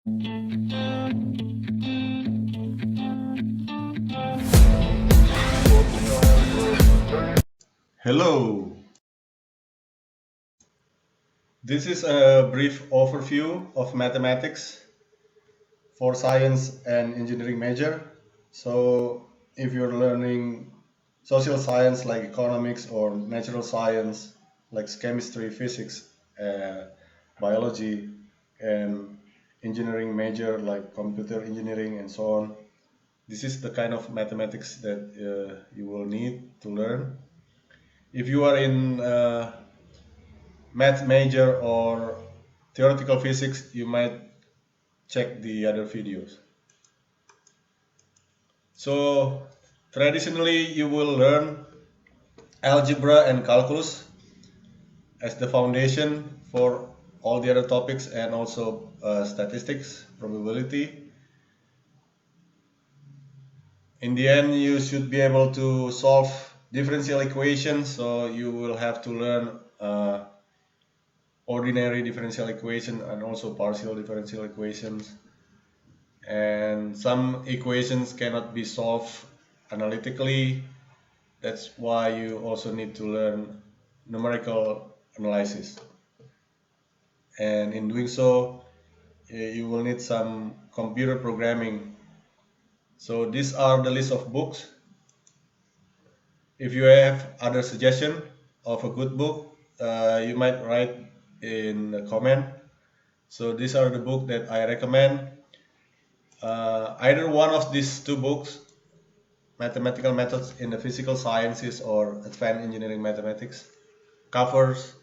Hello, this is a brief overview of mathematics for science and engineering major. So, if you're learning social science like economics or natural science like chemistry, physics, biology, and engineering major like computer engineering and so on, this is the kind of mathematics that you will need to learn. If you are in math major or theoretical physics, you might check the other videos. So traditionally you will learn algebra and calculus as the foundation for all the other topics, and also statistics, probability. In the end, you should be able to solve differential equations, so you will have to learn ordinary differential equation and also partial differential equations. And some equations cannot be solved analytically. That's why you also need to learn numerical analysis. And in doing so, you will need some computer programming. So these are the list of books. If you have other suggestion of a good book, you might write in the comment. So these are the book that I recommend. Either one of these two books, Mathematical Methods in the Physical Sciences or Advanced Engineering Mathematics, covers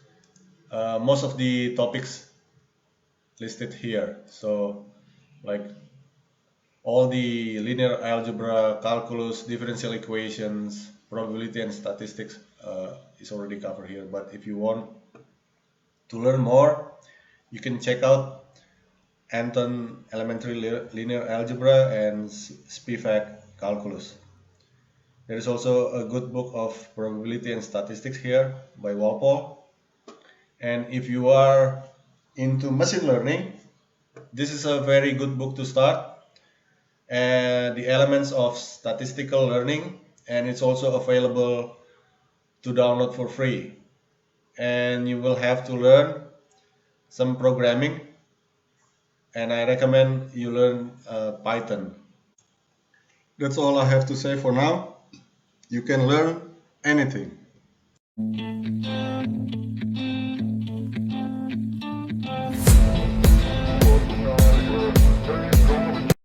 most of the topics listed here. So like all the linear algebra, calculus, differential equations, probability and statistics is already covered here. But if you want to learn more, you can check out Anton Elementary Linear Algebra and Spivak Calculus. There is also a good book of probability and statistics here by Walpole. And if you are into machine learning, this is a very good book to start. And the elements of statistical learning, and it's also available to download for free. And you will have to learn some programming, and I recommend you learn Python. That's all I have to say for now. You can learn anything.